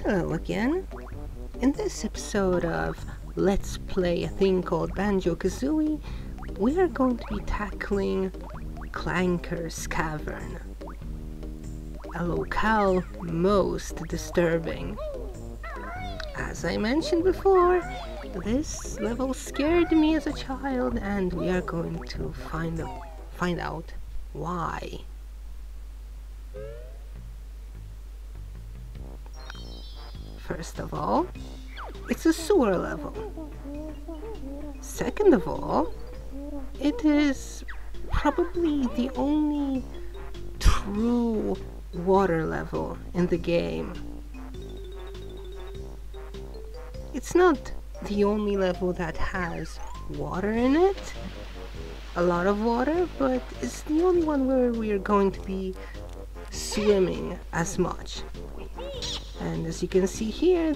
Hello again. In this episode of Let's Play a thing called Banjo-Kazooie, we are going to be tackling Clanker's Cavern, a locale most disturbing. As I mentioned before, this level scared me as a child, and we are going to find out why. First of all, it's a sewer level. Second of all, it is probably the only true water level in the game. It's not the only level that has water in it, a lot of water, but it's the only one where we are going to be swimming as much. And as you can see here,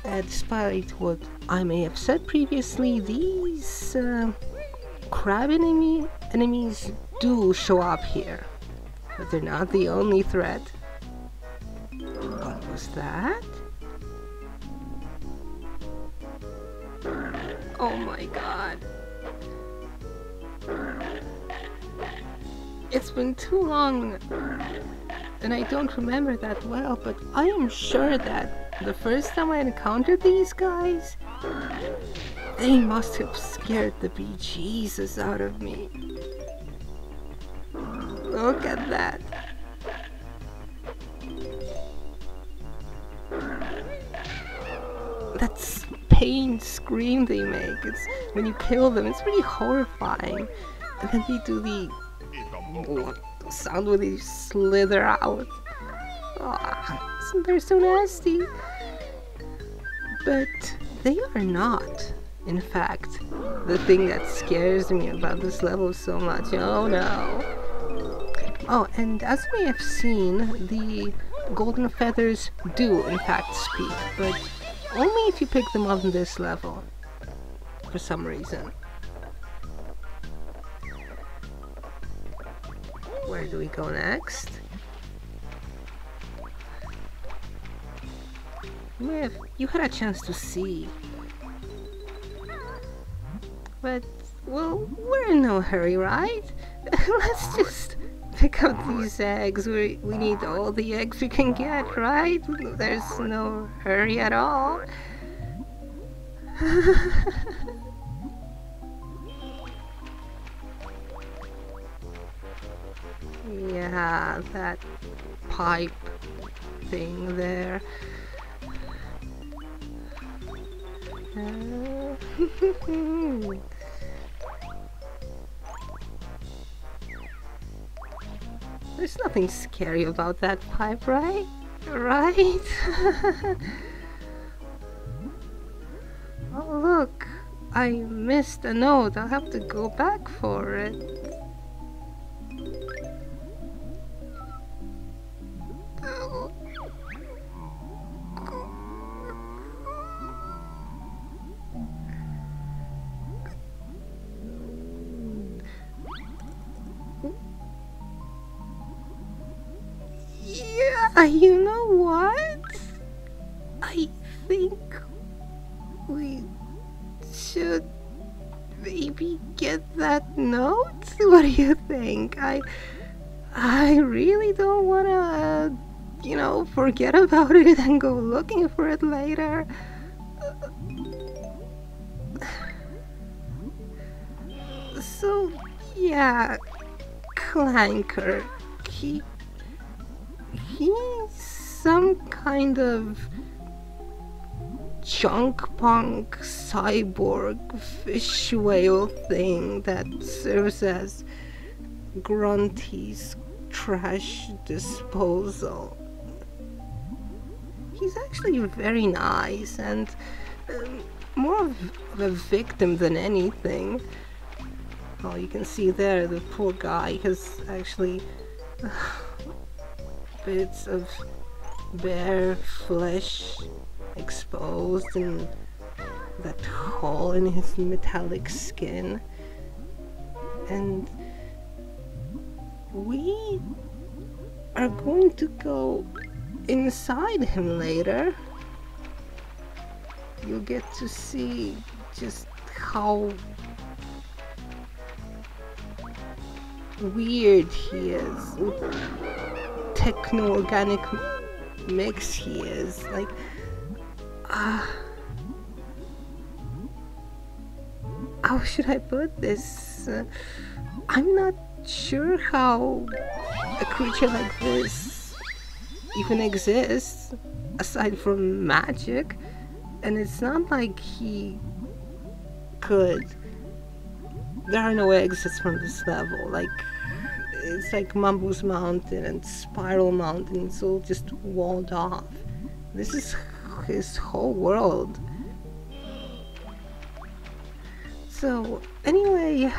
despite what I may have said previously, these crab enemies do show up here, but they're not the only threat. What was that? Oh my god. It's been too long and I don't remember that well, but I am sure that the first time I encountered these guys, they must have scared the bejesus out of me. Look at that. That pain scream they make, it's when you kill them, it's pretty horrifying. And then they do the sound when they slither out. Oh, they're so nasty. But they are not, in fact, the thing that scares me about this level so much. Oh no. Oh, and as we have seen, the golden feathers do in fact speak, but only if you pick them up in this level, for some reason. Where do we go next? You had a chance to see. But, well, we're in no hurry, right? Let's just pick up these eggs. We need all the eggs we can get, right? There's no hurry at all. Yeah, that pipe thing there. There's nothing scary about that pipe, right? Right? Oh look, I missed a note. I'll have to go back for it. Yeah, you know what? I think we should maybe get that note? What do you think? I really don't wanna, forget about it and go looking for it later. So, yeah, Clanker, he's some kind of junk punk cyborg fish whale thing that serves as Grunty's trash disposal. He's actually very nice and more of a victim than anything. Oh, you can see there the poor guy has actually bits of bare flesh exposed and that hole in his metallic skin. And we are going to go inside him later, you'll get to see just how weird he is, with techno-organic mix he is. Like, how should I put this? I'm not sure how a creature like this even exists, aside from magic, and it's not like he could. There are no exits from this level. Like, it's like Mambu's Mountain and Spiral Mountain, it's all just walled off. This is his whole world. So, anyway,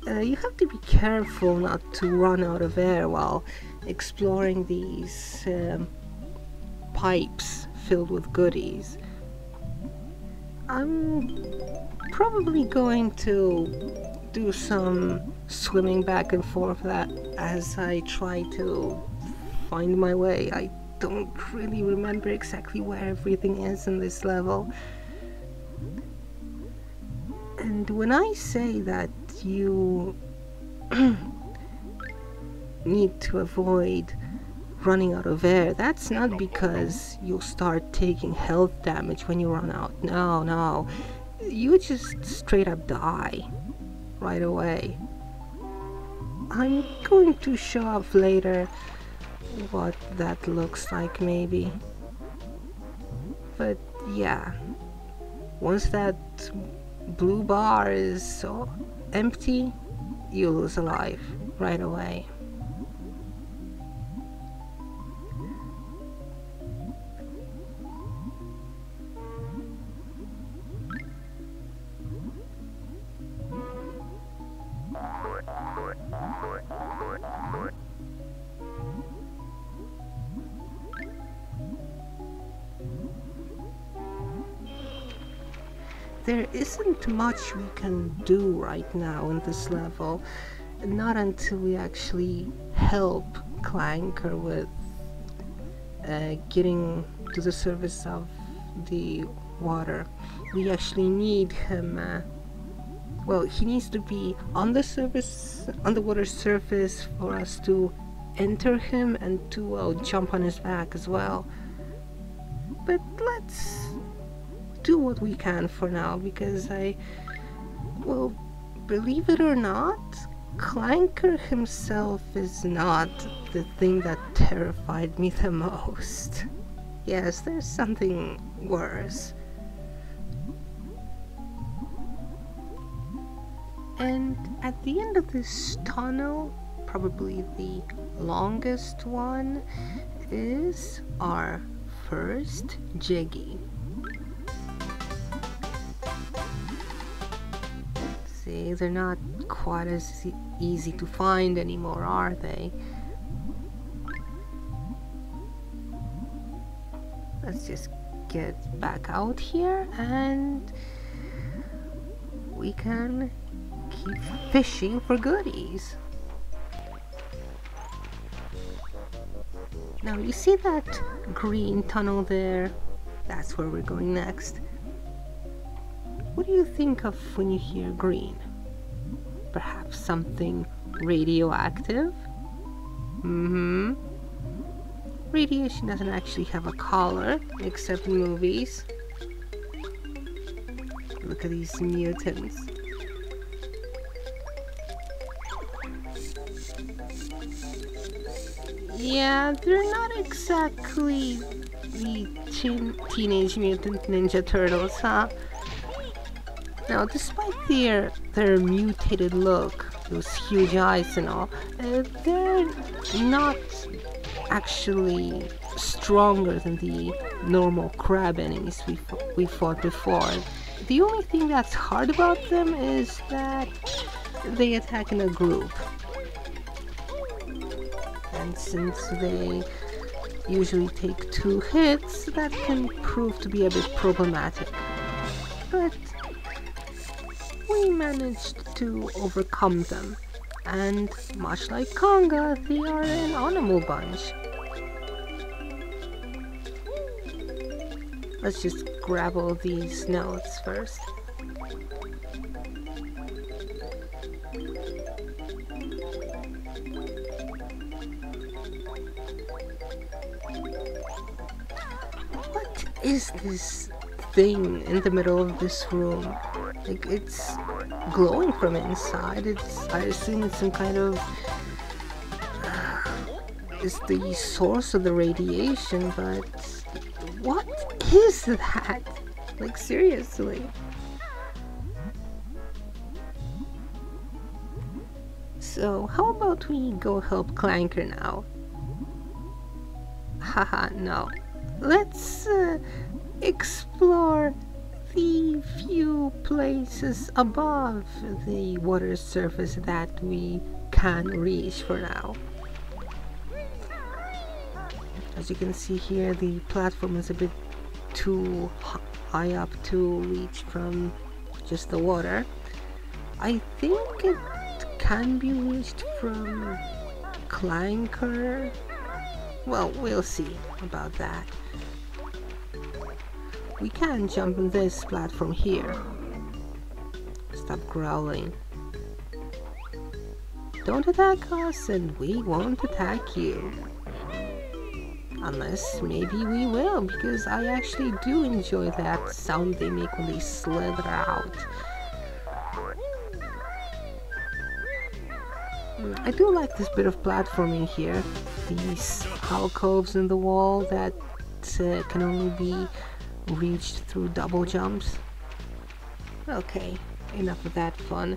you have to be careful not to run out of air while exploring these pipes filled with goodies. I'm probably going to do some swimming back and forth as I try to find my way. I don't really remember exactly where everything is in this level. And when I say that you need to avoid running out of air, that's not because you'll start taking health damage when you run out. No. You just straight up die right away. I'm going to show off later what that looks like, maybe. But yeah, once that blue bar is so empty, you lose a life right away. There isn't much we can do right now in this level, not until we actually help Clanker with getting to the surface of the water. We actually need him, well, he needs to be on the surface, on the water surface, for us to enter him and to jump on his back as well. But let's do what we can for now, because well, believe it or not, Clanker himself is not the thing that terrified me the most. Yes, there's something worse. And at the end of this tunnel, probably the longest one, is our first Jiggy. See, they're not quite as easy to find anymore, are they? Let's just get back out here and we can keep fishing for goodies. Now you see that green tunnel there? That's where we're going next. What do you think of when you hear green? Perhaps something radioactive? Radiation doesn't actually have a color, except in movies. Look at these mutants. Yeah, they're not exactly the Teenage Mutant Ninja Turtles, huh? Now, despite their mutated look, those huge eyes and all, they're not actually stronger than the normal crab enemies we fought before. The only thing that's hard about them is that they attack in a group. And since they usually take 2 hits, that can prove to be a bit problematic. But we managed to overcome them And much like Conga, they are an animal bunch. Let's just grab all these notes first. What is this thing in the middle of this room? Like, it's glowing from inside. I assume it's some kind of is the source of the radiation, but what is that? Like, seriously. So how about we go help Clanker now? Haha, no. Let's explore the few places above the water surface that we can reach for now. As you can see here, the platform is a bit too high up to reach from just the water. I think it can be reached from Clanker. Well, we'll see about that. We can jump on this platform here. Stop growling. Don't attack us and we won't attack you. Unless maybe we will, because I actually do enjoy that sound they make when they slither out. I do like this bit of platforming here. These alcoves in the wall that can only be reached through double jumps. Okay, enough of that fun.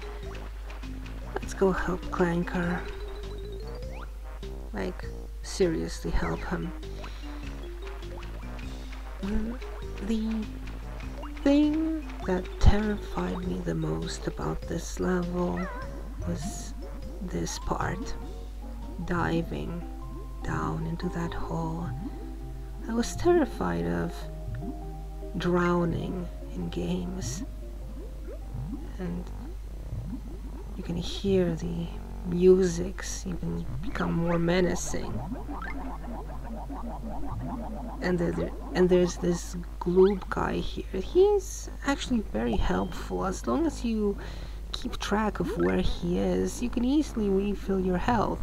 Let's go help Clanker. Like, seriously help him. The thing that terrified me the most about this level was this part. Diving down into that hole. I was terrified of drowning in games. And you can hear the musics even become more menacing. And there's this Gloob guy here. He's actually very helpful. As long as you keep track of where he is, you can easily refill your health.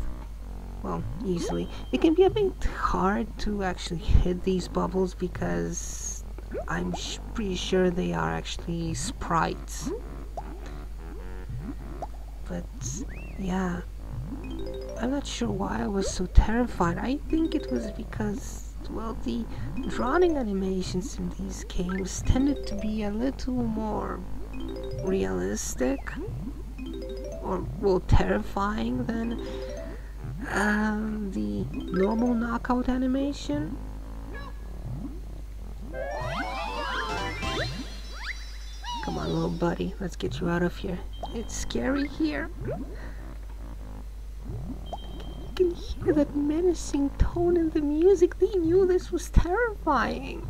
Well, easily. It can be a bit hard to actually hit these bubbles because I'm pretty sure they are actually sprites. But yeah, I'm not sure why I was so terrified. I think it was because, well, the drowning animations in these games tended to be a little more realistic, or, well, terrifying than the normal knockout animation. Come on, little buddy, let's get you out of here. It's scary here. You can hear that menacing tone in the music. They knew this was terrifying.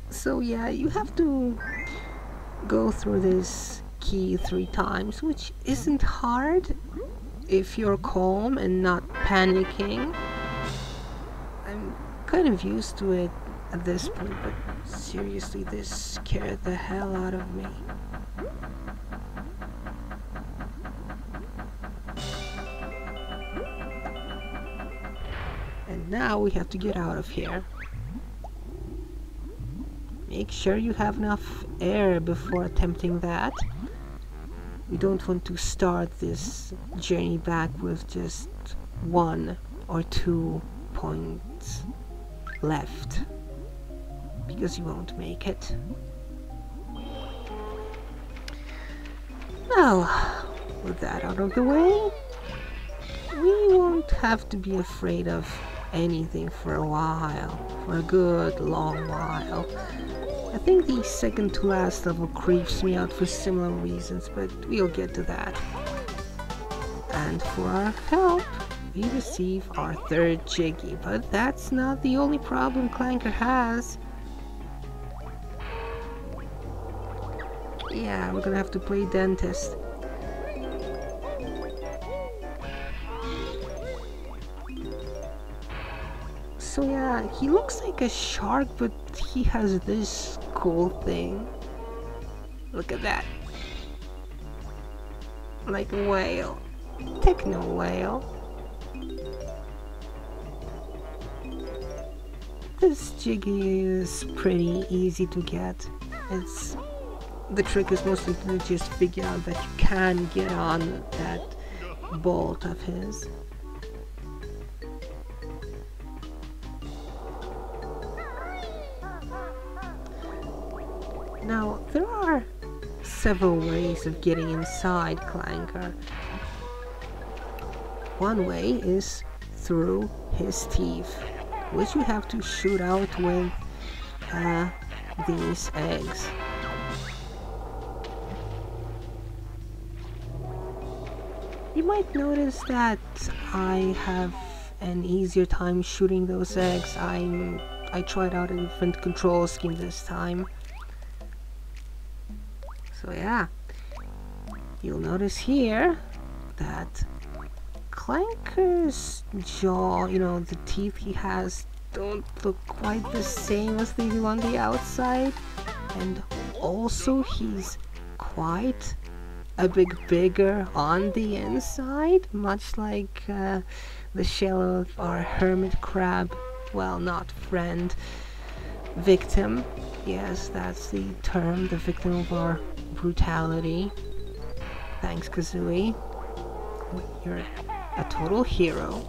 So yeah, you have to go through this key 3 times, which isn't hard if you're calm and not panicking. I'm kind of used to it at this point, but seriously, this scared the hell out of me. And now we have to get out of here. Make sure you have enough air before attempting that. We don't want to start this journey back with just 1 or 2 points left, because you won't make it. Now, with that out of the way, we won't have to be afraid of anything for a while, for a good long while. I think the second to last level creeps me out for similar reasons, but we'll get to that. And for our help, we receive our 3rd Jiggy, but that's not the only problem Clanker has. Yeah, we're gonna have to play dentist. So yeah, he looks like a shark, but he has this cool thing. Look at that. Like a whale. Techno whale. This Jiggy is pretty easy to get. The trick is mostly to just figure out that you can get on that bolt of his. Now, there are several ways of getting inside Clanker. One way is through his teeth, which you have to shoot out with these eggs. You might notice that I have an easier time shooting those eggs. I tried out a different control scheme this time. So yeah, you'll notice here that Clanker's jaw, you know, the teeth he has don't look quite the same as they do on the outside, and also he's quite a bit bigger on the inside, much like the shell of our hermit crab, well, not friend, victim. Yes, that's the term, the victim of our brutality. Thanks, Kazooie. You're a total hero.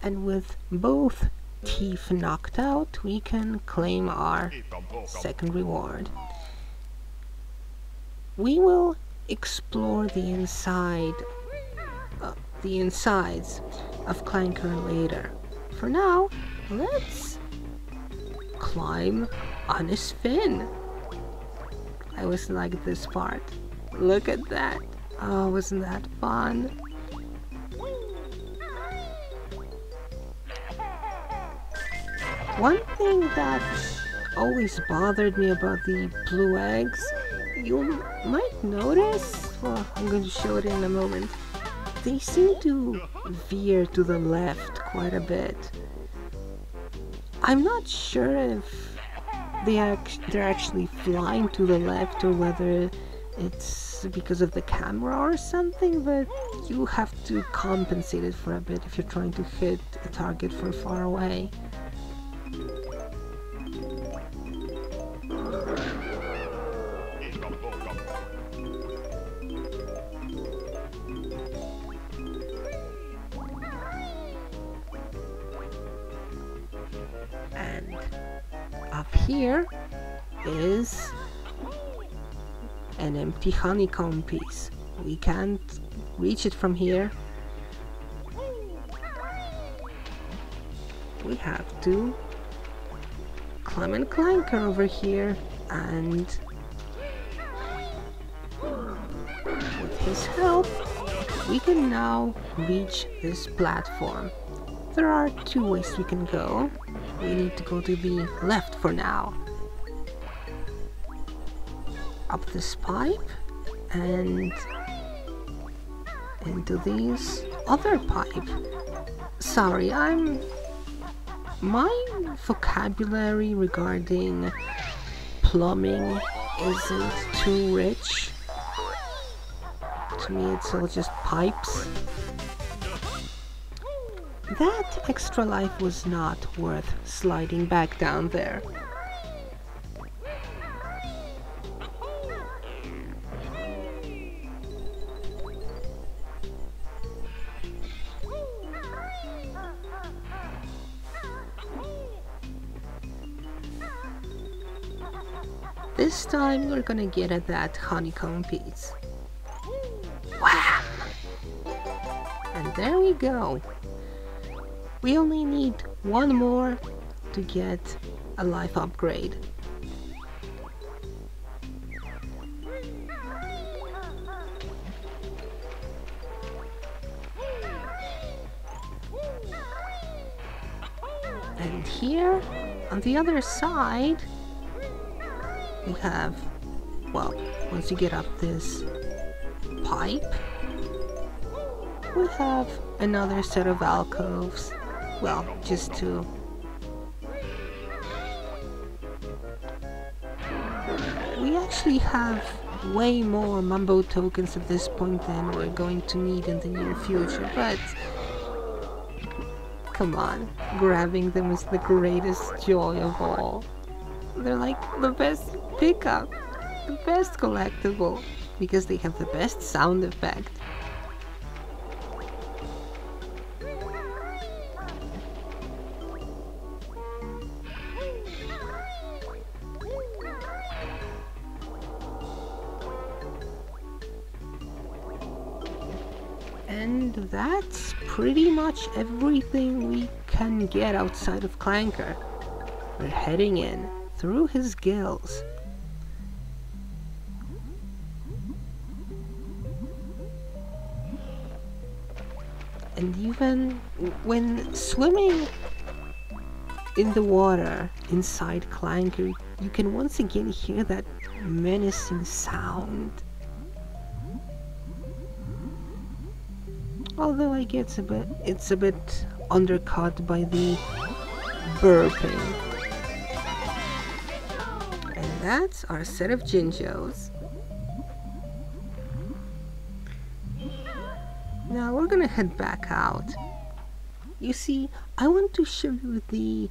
And with both teeth knocked out, we can claim our second reward. We will explore the insides of Clanker later. For now, let's climb on his fin. I always like this part. Look at that. Oh, wasn't that fun? One thing that always bothered me about the blue eggs, you might notice, well, I'm going to show it in a moment, they seem to veer to the left quite a bit. I'm not sure if they're actually flying to the left or whether it's because of the camera or something, but you have to compensate it for a bit if you're trying to hit a target from far away. And up here is an empty honeycomb piece. We can't reach it from here. We have to climb and Clanker over here, and with his help we can now reach this platform. There are two ways we can go. We need to go to the left for now. Up this pipe and into this other pipe. Sorry, my vocabulary regarding plumbing isn't too rich. To me, it's all just pipes. That extra life was not worth sliding back down there. This time we're gonna get at that honeycomb piece. Wham! And there we go. We only need one more to get a life upgrade. And here, on the other side, we have, well, once you get up this pipe, we have another set of alcoves. Well, just two. We actually have way more Mumbo tokens at this point than we're going to need in the near future, but come on, grabbing them is the greatest joy of all. They're like the best pickup, the best collectible, because they have the best sound effect. And that's pretty much everything we can get outside of Clanker. We're heading in through his gills. And even when swimming in the water inside Clanker, you can once again hear that menacing sound. Although I guess it's a bit undercut by the burping. And that's our set of Jinjos. Now we're gonna head back out. You see, I want to show you the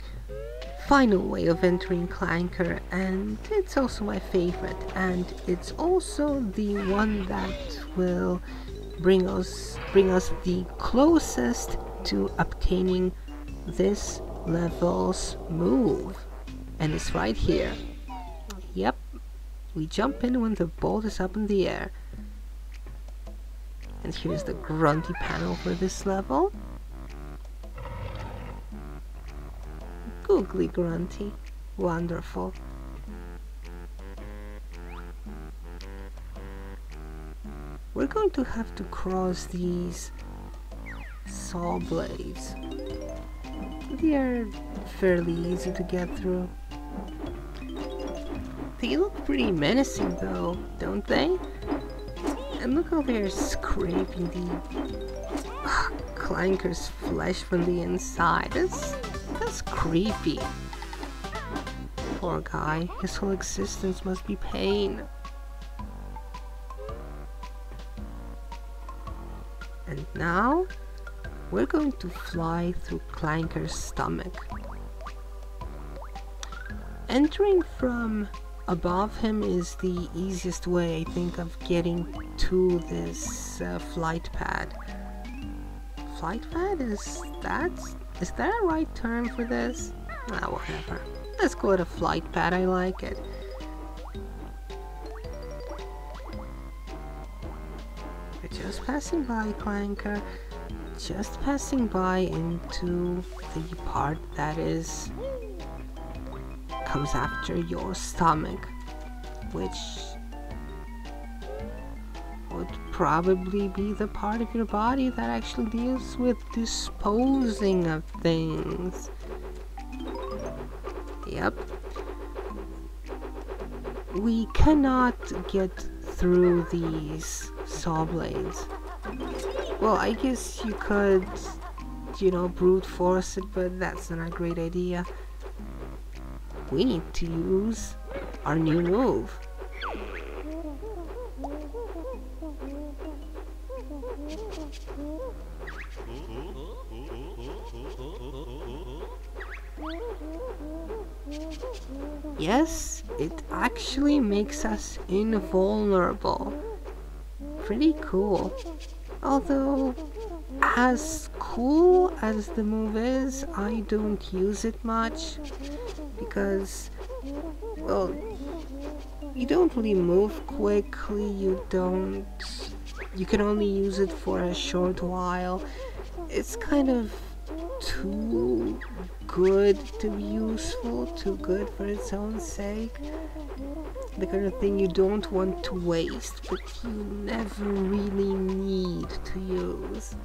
final way of entering Clanker, and it's also my favorite, and it's also the one that will bring us the closest to obtaining this level's move, and it's right here. Yep, we jump in when the bolt is up in the air. And here's the grunty panel for this level. Googly grunty, wonderful. We're going to have to cross these saw blades. They are fairly easy to get through. They look pretty menacing though, don't they? And look how they're scraping the Clanker's flesh from the inside. That's creepy. Poor guy, his whole existence must be pain. And now, we're going to fly through Clanker's stomach. Entering from above him is the easiest way, I think, of getting to this flight pad. Flight pad? Is that a right term for this? Ah, whatever. Let's call it a flight pad, I like it. We're just passing by, Clanker. Just passing by into the part that comes after your stomach, which would probably be the part of your body that actually deals with disposing of things. Yep. We cannot get through these saw blades. Well, I guess you could, brute force it, but that's not a great idea. We need to use our new move. Yes, it actually makes us invulnerable. Pretty cool. Although, as cool as the move is, I don't use it much because, well, you don't really move quickly, you can only use it for a short while. It's kind of too good to be useful, too good for its own sake. The kind of thing you don't want to waste, but you never really need to use.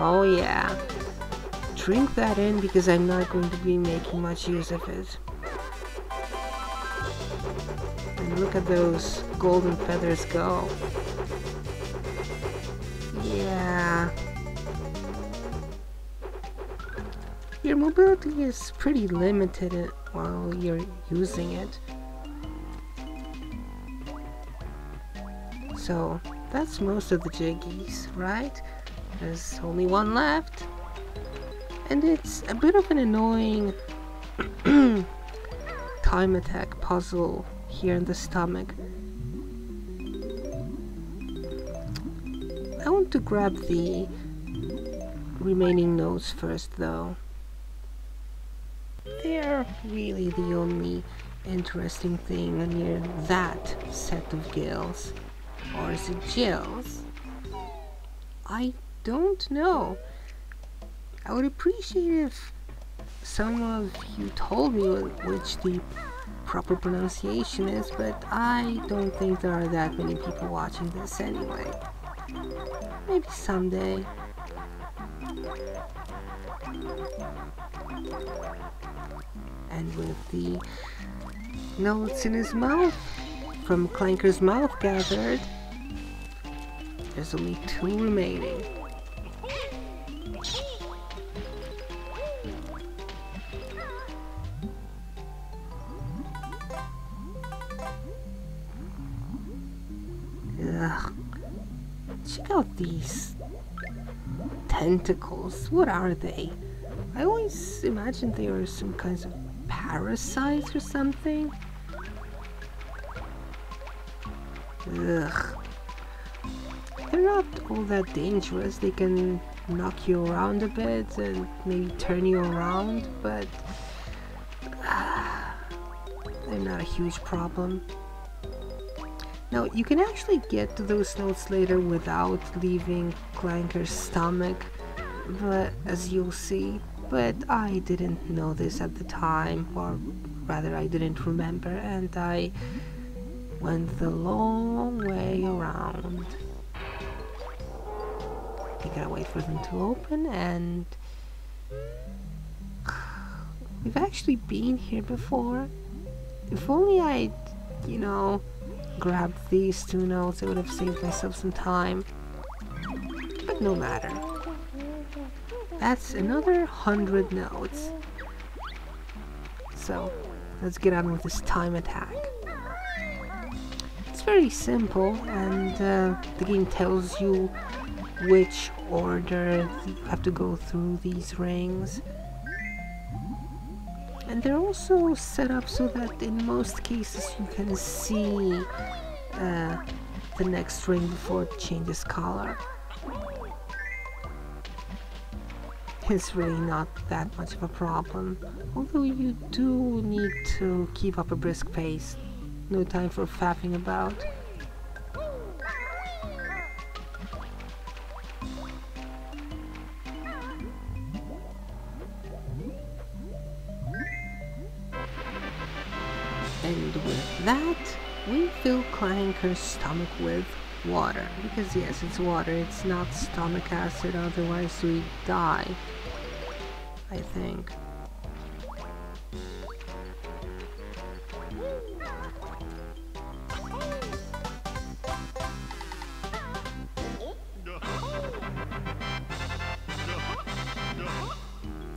Oh yeah. Drink that in because I'm not going to be making much use of it. And look at those golden feathers go. Yeah. Your mobility is pretty limited while you're using it. So that's most of the jiggies, right? There's only one left. And it's a bit of an annoying time attack puzzle here in the stomach. I want to grab the remaining notes first though. They're really the only interesting thing near that set of gills. Or is it gills? I don't know. I would appreciate if some of you told me which the proper pronunciation is, but I don't think there are that many people watching this anyway. Maybe someday. And with the notes in his mouth, from Clanker's mouth gathered, there's only 2 remaining. Ugh. Check out these tentacles. What are they? I always imagined they were some kinds of parasites or something. Ugh. They're not all that dangerous. They can knock you around a bit and maybe turn you around, but they're not a huge problem. Now, you can actually get to those notes later without leaving Clanker's stomach, but as you'll see, but I didn't know this at the time, or rather I didn't remember, and I went the long way around. You gotta wait for them to open, and we've actually been here before. If only I'd, you know, grabbed these 2 notes, I would have saved myself some time. But no matter. That's another 100 notes. So, let's get on with this time attack. It's very simple, and the game tells you which order you have to go through these rings. And they're also set up so that in most cases you can see the next ring before it changes color. It's really not that much of a problem, although you do need to keep up a brisk pace. No time for faffing about. And with that, we fill Clanker's stomach with water. Because yes, it's water, it's not stomach acid, otherwise we die, I think.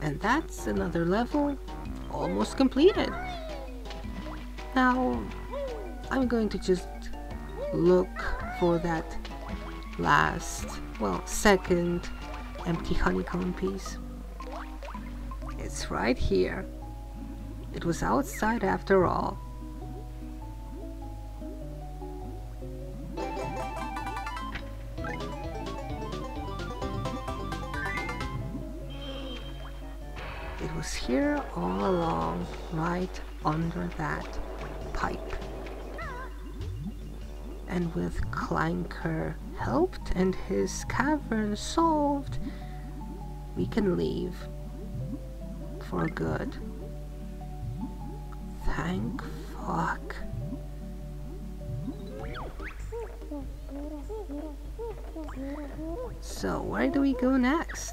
And that's another level almost completed. Now, I'm going to just look for that last, well, second empty honeycomb piece. It's right here. It was outside after all. It was here all along, right under that pipe. And with Clanker helped and his cavern solved, we can leave for good. Thank fuck. So, where do we go next?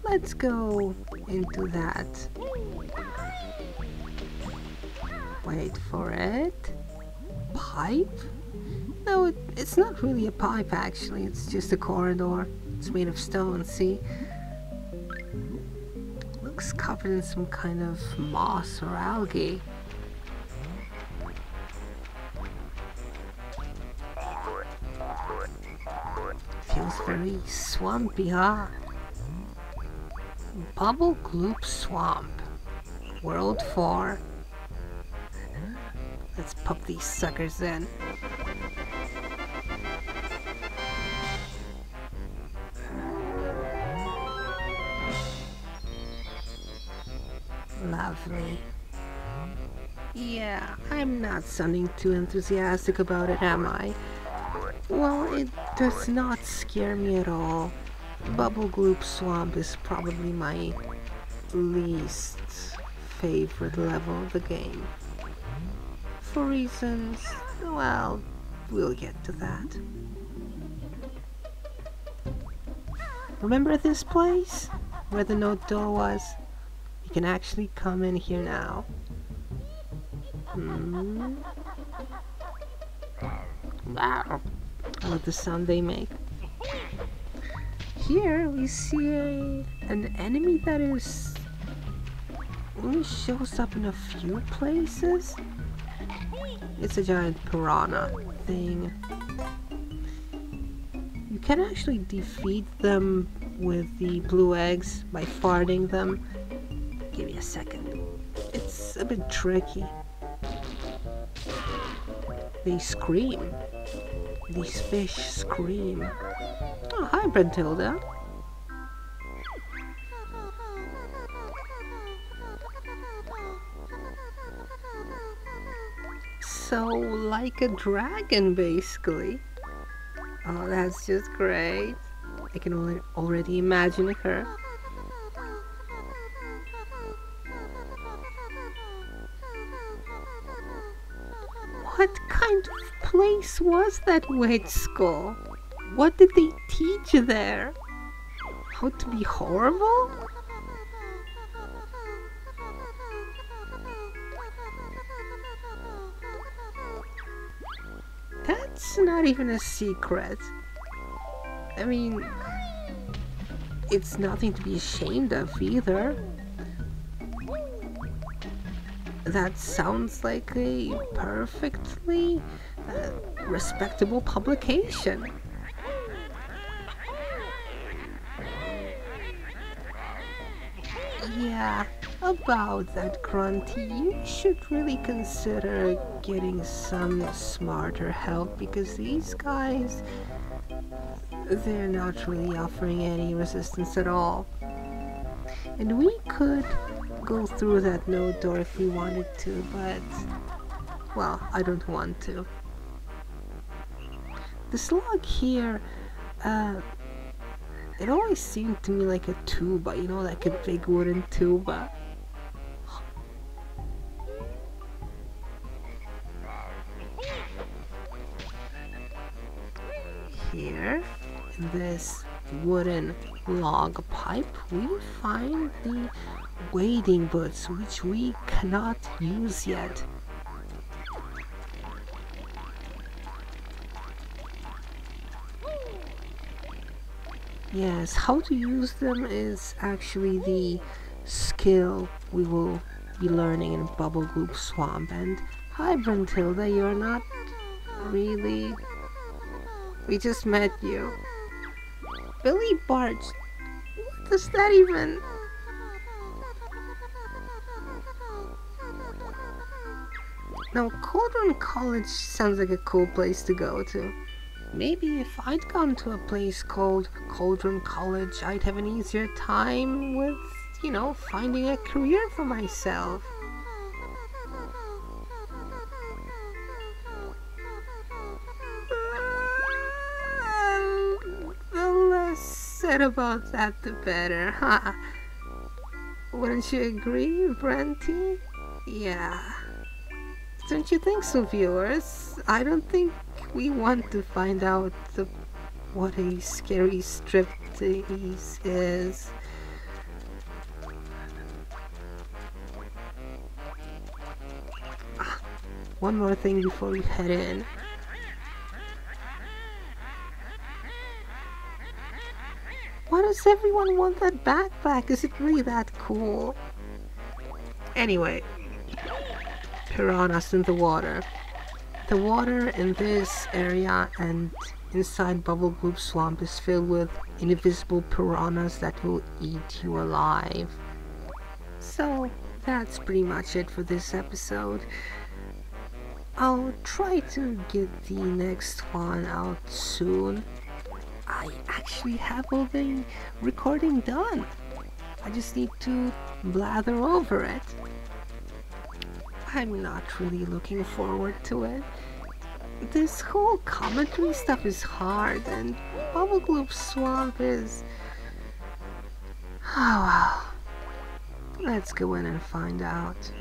Let's go into that. Wait for it. Pipe? No, it's not really a pipe actually, it's just a corridor. It's made of stone, see? Looks covered in some kind of moss or algae. Feels very swampy, huh? Bubble Gloop Swamp. World 4. Let's pop these suckers in. Lovely. Yeah, I'm not sounding too enthusiastic about it, am I? Well, it does not scare me at all. Bubble Gloop Swamp is probably my least favorite level of the game. For reasons, well, we'll get to that. Remember this place? Where the note door was? You can actually come in here now. Wow. I love the sound they make. Here we see an enemy that only shows up in a few places. It's a giant piranha thing. You can actually defeat them with the blue eggs by farting them. Give me a second. It's a bit tricky. They scream. These fish scream. Oh, hi, Brentilda. So, like a dragon, basically. Oh, that's just great. I can already imagine her. What kind of place was that Wedge Skull? What did they teach you there? How to be horrible? That's not even a secret. I mean, it's nothing to be ashamed of either. That sounds like a perfectly respectable publication. Yeah, about that, Grunty, you should really consider getting some smarter help, because these guys, they're not really offering any resistance at all. And we could go through that node door if we wanted to, but, well, I don't want to. The slug here, it always seemed to me like a tuba, you know, like a big wooden tuba. Here, in this wooden log pipe, we find the wading boots, which we cannot use yet. Yes, how to use them is actually the skill we will be learning in Bubble Gloop Swamp. And hi, Brentilda, you're not really... We just met you. Billy Barge, what does that even... Now, Cauldron College sounds like a cool place to go to. Maybe if I'd gone to a place called Cauldron College, I'd have an easier time with, you know, finding a career for myself. The less said about that, the better, huh? Wouldn't you agree, Brenty? Yeah. Don't you think so, viewers? I don't think we want to find out what a scary striptease is. Ah, one more thing before we head in. Why does everyone want that backpack? Is it really that cool? Anyway, piranhas in the water. The water in this area and inside Bubble Gloop Swamp is filled with invisible piranhas that will eat you alive. So that's pretty much it for this episode. I'll try to get the next one out soon. I actually have all the recording done. I just need to blather over it. I'm not really looking forward to it. This whole commentary stuff is hard, and Bubble Gloop Swamp is... Oh well. Let's go in and find out.